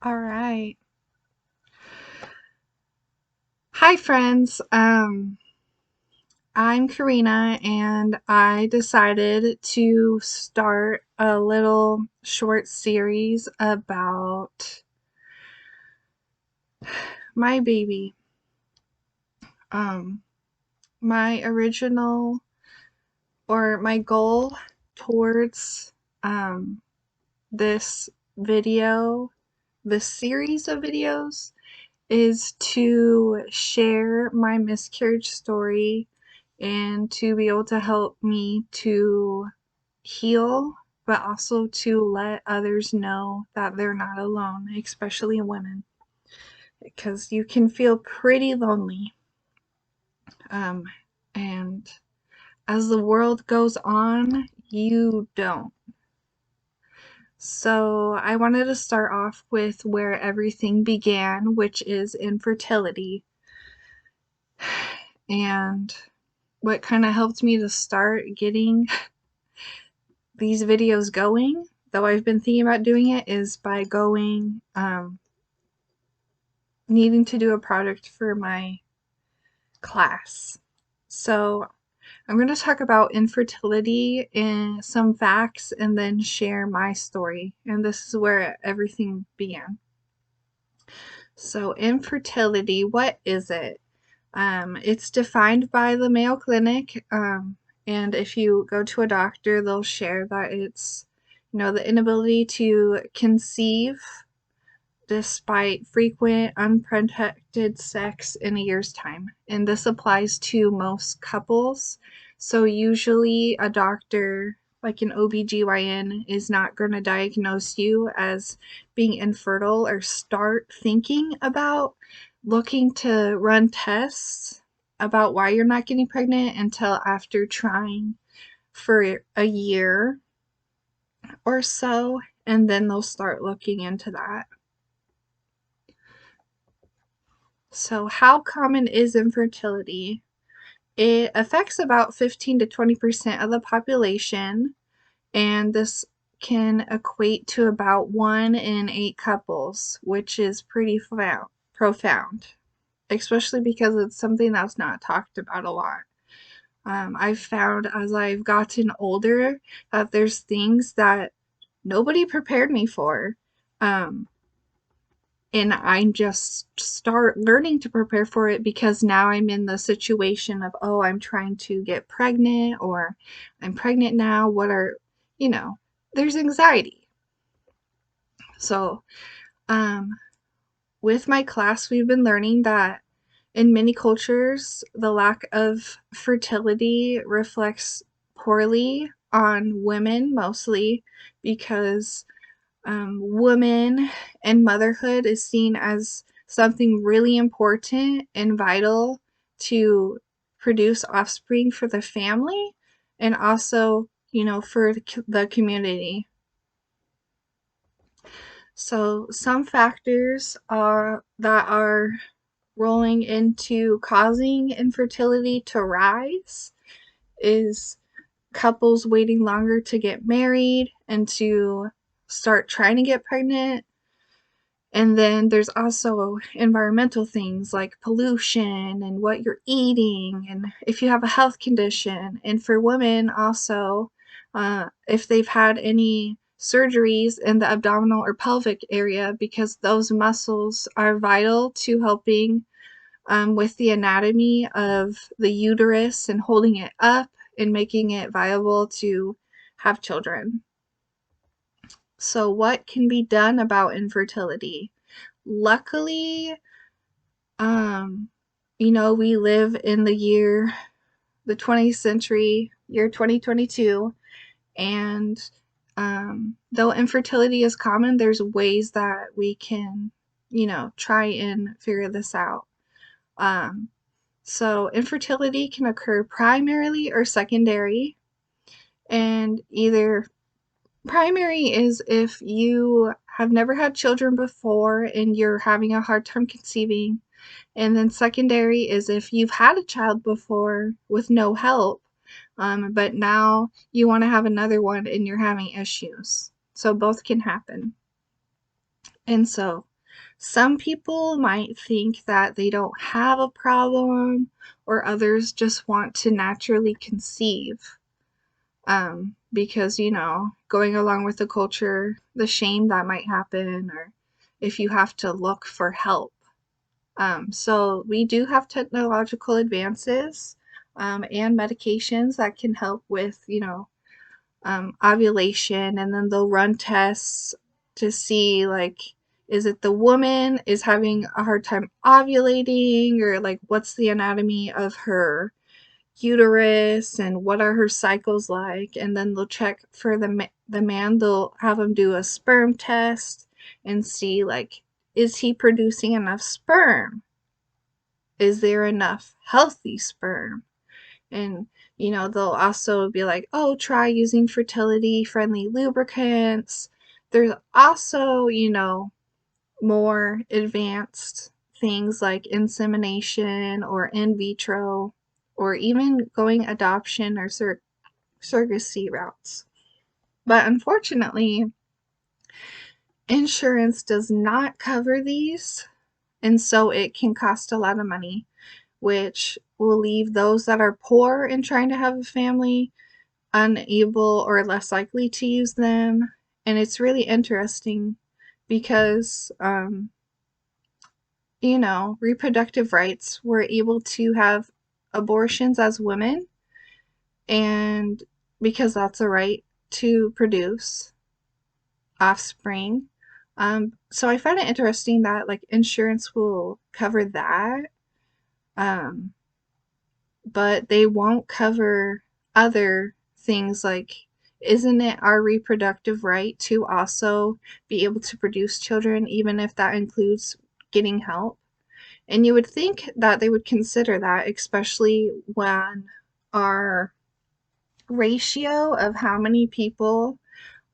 All right. Hi, friends. I'm Karina, and I decided to start a little short series about my baby. Um, my original my goal towards um, this video, this series of videos, is to share my miscarriage story and to be able to help me to heal, but also to let others know that they're not alone, especially women, because you can feel pretty lonely. Um, and as the world goes on, you don't. So, I wanted to start off with where everything began, which is infertility. And what kind of helped me to start getting these videos going, though I've been thinking about doing it, is by needing to do a project for my class. So I'm going to talk about infertility and some facts and then share my story. And this is where everything began. So, infertility, what is it? It's defined by the Mayo Clinic, and if you go to a doctor, they'll share that it's, the inability to conceive despite frequent unprotected sex in a year's time. And this applies to most couples. So usually a doctor, like an OBGYN, is not going to diagnose you as being infertile or start thinking about looking to run tests about why you're not getting pregnant until after trying for a year or so, and then they'll start looking into that. So, how common is infertility? It affects about 15 to 20% of the population, and this can equate to about 1 in 8 couples, which is pretty profound, especially because it's something that's not talked about a lot. I've found as I've gotten older that there's things that nobody prepared me for. Um, and I just start learning to prepare for it because now I'm in the situation of, oh, I'm trying to get pregnant, or I'm pregnant now. You know, there's anxiety. So, um, with my class, we've been learning that in many cultures, the lack of fertility reflects poorly on women mostly because woman and motherhood is seen as something really important and vital to produce offspring for the family and also, for the community. So, some factors that are rolling into causing infertility to rise is couples waiting longer to get married and to start trying to get pregnant. And then there's also environmental things like pollution and what you're eating, and if you have a health condition. And for women, also, if they've had any surgeries in the abdominal or pelvic area, because those muscles are vital to helping with the anatomy of the uterus and holding it up and making it viable to have children. So, what can be done about infertility? Luckily, um, we live in the 20th century, year 2022, and though infertility is common, there's ways that we can, try and figure this out. Um, so, infertility can occur primarily or secondary, and either primary is if you have never had children before and you're having a hard time conceiving. And then secondary is if you've had a child before with no help, but now you want to have another one and you're having issues. So both can happen. And so some people might think that they don't have a problem, or others just want to naturally conceive. Because, going along with the culture, the shame that might happen, or if you have to look for help. So we do have technological advances and medications that can help with, ovulation, and then they'll run tests to see, like, is it the woman is having a hard time ovulating, or like what's the anatomy of her uterus and what are her cycles like. And then they'll check for the man, they'll have him do a sperm test and see, like, is he producing enough sperm, is there enough healthy sperm. And they'll also be like, oh, try using fertility friendly lubricants. There's also more advanced things like insemination or in vitro, or even going adoption or surrogacy routes. But unfortunately, insurance does not cover these, and so it can cost a lot of money, which will leave those that are poor and trying to have a family unable or less likely to use them. And it's really interesting because, reproductive rights were able to have abortions as women, and because that's a right to produce offspring. So I find it interesting that, like, insurance will cover that, um, but they won't cover other things like, isn't it our reproductive right to also be able to produce children, even if that includes getting help? And you would think that they would consider that, especially when our ratio of how many people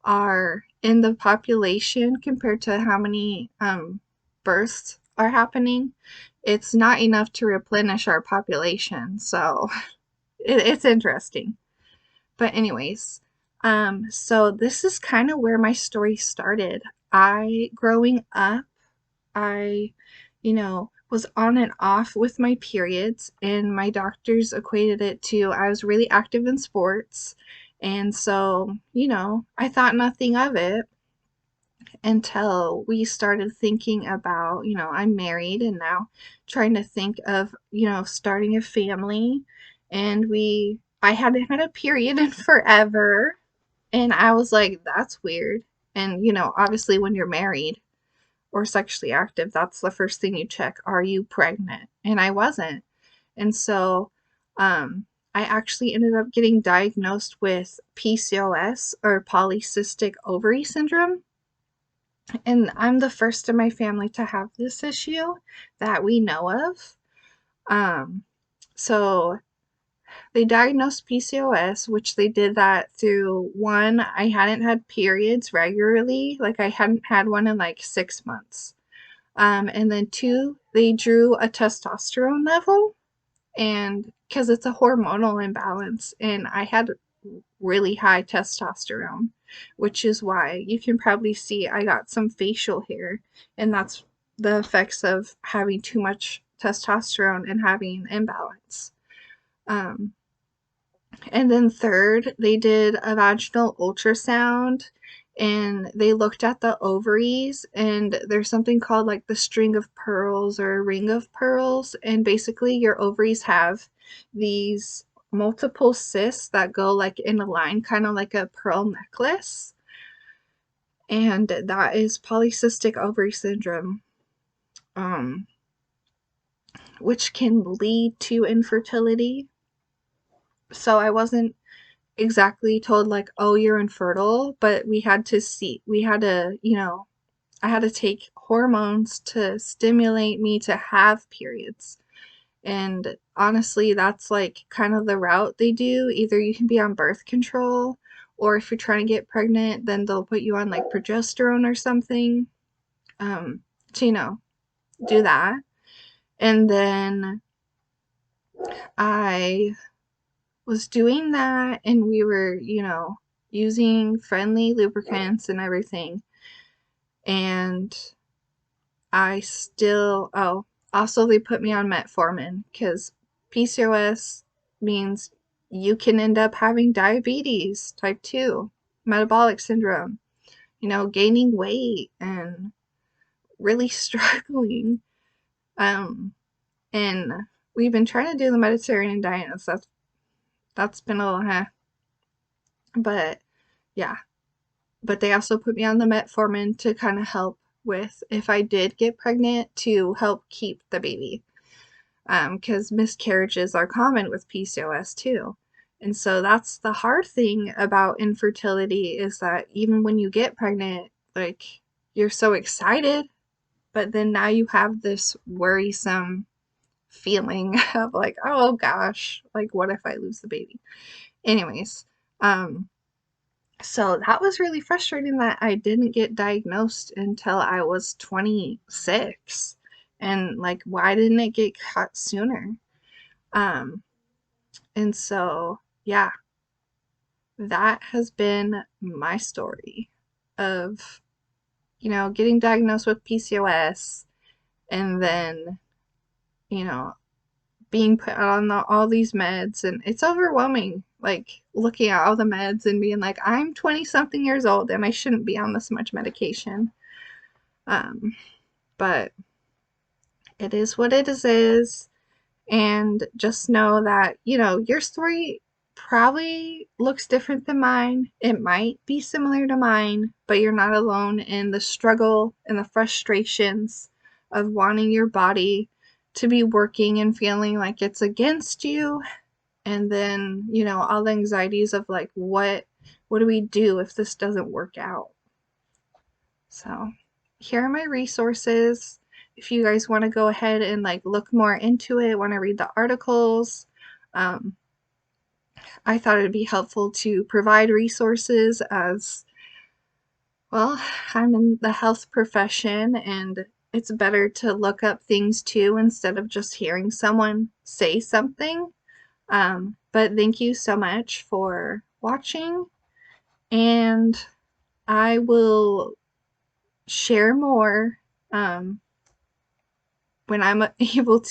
are in the population compared to how many births are happening, it's not enough to replenish our population. So it's interesting. But anyways, so this is kind of where my story started. Growing up, I, was on and off with my periods, and my doctors equated it to I was really active in sports. And so, I thought nothing of it until we started thinking about, I'm married and now trying to think of, starting a family. And I hadn't had a period in forever. And I was like, that's weird. And, obviously, when you're married or sexually active, that's the first thing you check. Are you pregnant? And I wasn't. And so, I actually ended up getting diagnosed with PCOS, or polycystic ovary syndrome. And I'm the first in my family to have this issue that we know of. Um, so they diagnosed PCOS, which they did that through, one, I hadn't had periods regularly, like I hadn't had one in like 6 months. And then two, they drew a testosterone level, and because it's a hormonal imbalance, and I had really high testosterone, which is why you can probably see I got some facial hair, and that's the effects of having too much testosterone and having imbalance. Um, and then third, they did a vaginal ultrasound, and they looked at the ovaries, and there's something called like the string of pearls or ring of pearls, and basically your ovaries have these multiple cysts that go like in a line, kind of like a pearl necklace. And that is polycystic ovary syndrome, um, which can lead to infertility. So I wasn't exactly told like, oh, you're infertile, but we had to, I had to take hormones to stimulate me to have periods. And honestly, that's like kind of the route they do. Either you can be on birth control, or if you're trying to get pregnant, then they'll put you on like progesterone or something, to, do that. And then I was doing that, and we were, using friendly lubricants and everything. And I still, oh, also they put me on metformin because PCOS means you can end up having diabetes, type 2, metabolic syndrome, gaining weight and really struggling. Um, and we've been trying to do the Mediterranean diet, so that's been a little, but yeah. But they also put me on the metformin to kind of help with if I did get pregnant to help keep the baby. Because miscarriages are common with PCOS too. And so that's the hard thing about infertility is that even when you get pregnant, like you're so excited, but then now you have this worrisome feeling of like, oh gosh, like what if I lose the baby? Anyways, um, so that was really frustrating that I didn't get diagnosed until I was 26. And like, why didn't it get caught sooner? Um, and so, yeah, that has been my story of, getting diagnosed with PCOS and then, you know, being put on all these meds. And it's overwhelming, like looking at all the meds and being like, I'm 20 something years old and I shouldn't be on this much medication. Um, but it is what it is. And just know that, your story probably looks different than mine. It might be similar to mine, but you're not alone in the struggle and the frustrations of wanting your body to be working and feeling like it's against you. And then, all the anxieties of like, what do we do if this doesn't work out? So here are my resources. If you guys want to go ahead and like look more into it, want to read the articles, um, I thought it'd be helpful to provide resources as well. I'm in the health profession and it's better to look up things too instead of just hearing someone say something. But thank you so much for watching, and I will share more when I'm able to.